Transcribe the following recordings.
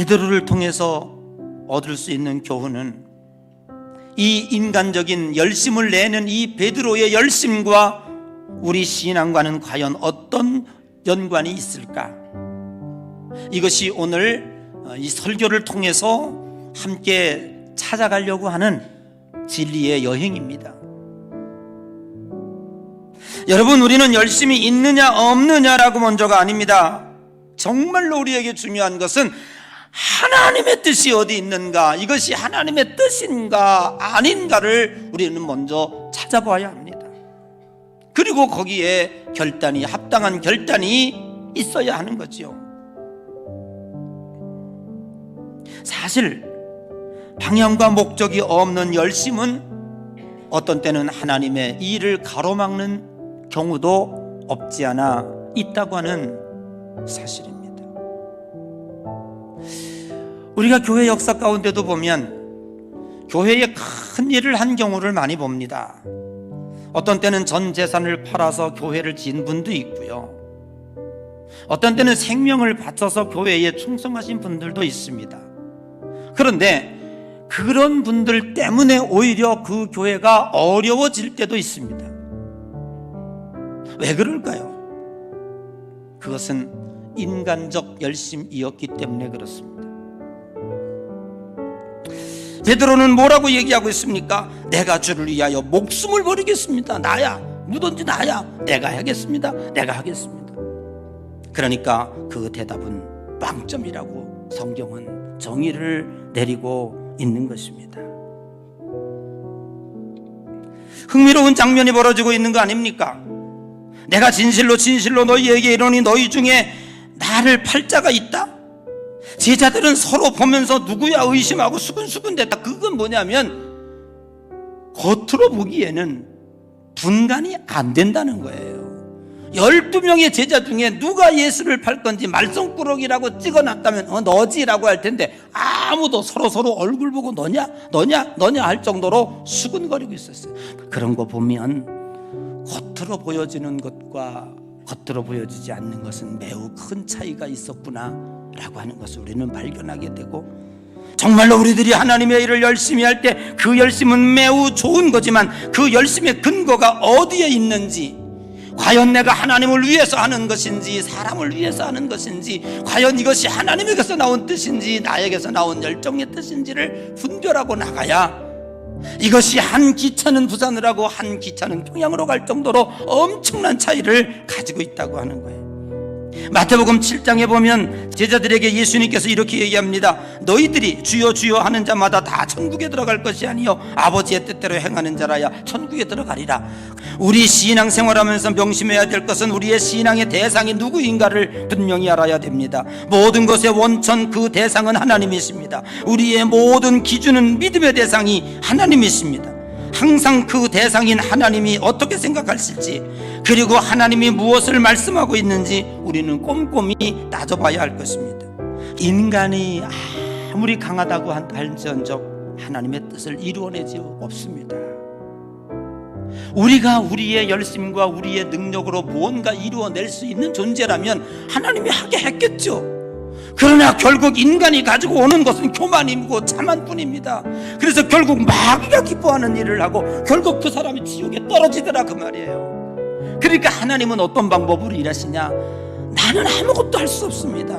베드로를 통해서 얻을 수 있는 교훈은 이 인간적인 열심을 내는 이 베드로의 열심과 우리 신앙과는 과연 어떤 연관이 있을까? 이것이 오늘 이 설교를 통해서 함께 찾아가려고 하는 진리의 여행입니다. 여러분, 우리는 열심이 있느냐 없느냐라고 먼저가 아닙니다. 정말로 우리에게 중요한 것은 하나님의 뜻이 어디 있는가, 이것이 하나님의 뜻인가 아닌가를 우리는 먼저 찾아봐야 합니다. 그리고 거기에 결단이, 합당한 결단이 있어야 하는 거죠. 사실 방향과 목적이 없는 열심은 어떤 때는 하나님의 일을 가로막는 경우도 없지 않아 있다고 하는 사실입니다. 우리가 교회 역사 가운데도 보면 교회에 큰 일을 한 경우를 많이 봅니다. 어떤 때는 전 재산을 팔아서 교회를 지은 분도 있고요, 어떤 때는 생명을 바쳐서 교회에 충성하신 분들도 있습니다. 그런데 그런 분들 때문에 오히려 그 교회가 어려워질 때도 있습니다. 왜 그럴까요? 그것은 인간적 열심이었기 때문에 그렇습니다. 베드로는 뭐라고 얘기하고 있습니까? 내가 주를 위하여 목숨을 버리겠습니다. 나야, 누든지 나야, 내가 하겠습니다. 내가 하겠습니다. 그러니까 그 대답은 빵점이라고 성경은 정의를 내리고 있는 것입니다. 흥미로운 장면이 벌어지고 있는 거 아닙니까? 내가 진실로 너희에게 이르노니 너희 중에 나를 팔 자가 있다? 제자들은 서로 보면서 누구야 의심하고 수근수근댔다. 그건 뭐냐면 겉으로 보기에는 분간이 안 된다는 거예요. 12명의 제자 중에 누가 예수를 팔 건지 말썽꾸러기라고 찍어놨다면 너지라고 할 텐데 아무도 서로 얼굴 보고 너냐 할 정도로 수근거리고 있었어요. 그런 거 보면 겉으로 보여지는 것과 겉으로 보여지지 않는 것은 매우 큰 차이가 있었구나 라고 하는 것을 우리는 발견하게 되고, 정말로 우리들이 하나님의 일을 열심히 할 때 그 열심은 매우 좋은 거지만 그 열심의 근거가 어디에 있는지, 과연 내가 하나님을 위해서 하는 것인지 사람을 위해서 하는 것인지, 과연 이것이 하나님에게서 나온 뜻인지 나에게서 나온 열정의 뜻인지를 분별하고 나가야 이것이 한 기차는 부산을 하고 한 기차는 평양으로 갈 정도로 엄청난 차이를 가지고 있다고 하는 거예요. 마태복음 7장에 보면 제자들에게 예수님께서 이렇게 얘기합니다. 너희들이 주여 주여 하는 자마다 다 천국에 들어갈 것이 아니요 아버지의 뜻대로 행하는 자라야 천국에 들어가리라. 우리 신앙생활하면서 명심해야 될 것은 우리의 신앙의 대상이 누구인가를 분명히 알아야 됩니다. 모든 것의 원천, 그 대상은 하나님이십니다. 우리의 모든 기준은 믿음의 대상이 하나님이십니다. 항상 그 대상인 하나님이 어떻게 생각하실지, 그리고 하나님이 무엇을 말씀하고 있는지 우리는 꼼꼼히 따져봐야 할 것입니다. 인간이 아무리 강하다고 할지언정 하나님의 뜻을 이루어내지 없습니다. 우리가 우리의 열심과 우리의 능력으로 무언가 이루어낼 수 있는 존재라면 하나님이 하게 했겠죠. 그러나 결국 인간이 가지고 오는 것은 교만이고 자만뿐입니다. 그래서 결국 마귀가 기뻐하는 일을 하고 결국 그 사람이 지옥에 떨어지더라 그 말이에요. 그러니까 하나님은 어떤 방법으로 일하시냐? 나는 아무것도 할 수 없습니다.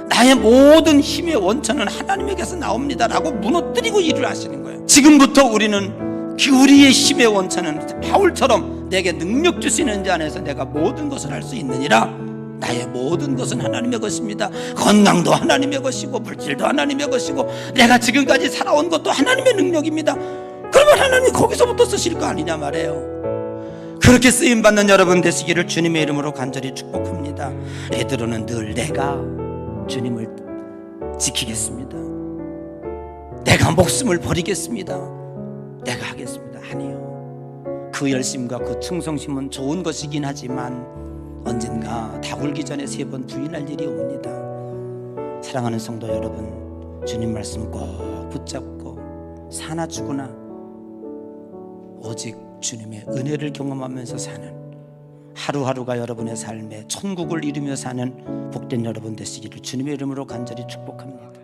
나의 모든 힘의 원천은 하나님에게서 나옵니다 라고 무너뜨리고 일을 하시는 거예요. 지금부터 우리는 우리의 힘의 원천은 바울처럼 내게 능력 주시는 자 안에서 내가 모든 것을 할 수 있느니라. 나의 모든 것은 하나님의 것입니다. 건강도 하나님의 것이고 물질도 하나님의 것이고 내가 지금까지 살아온 것도 하나님의 능력입니다. 그러면 하나님이 거기서부터 쓰실 거 아니냐 말이에요. 그렇게 쓰임받는 여러분 되시기를 주님의 이름으로 간절히 축복합니다. 베드로는 늘 내가 주님을 지키겠습니다, 내가 목숨을 버리겠습니다, 내가 하겠습니다. 아니요. 그 열심과 그 충성심은 좋은 것이긴 하지만 언젠가 다 울기 전에 3번 부인할 일이 옵니다. 사랑하는 성도 여러분, 주님 말씀 꼭 붙잡고 사나 죽으나 오직 주님의 은혜를 경험하면서 사는 하루하루가 여러분의 삶에 천국을 이루며 사는 복된 여러분 되시기를 주님의 이름으로 간절히 축복합니다.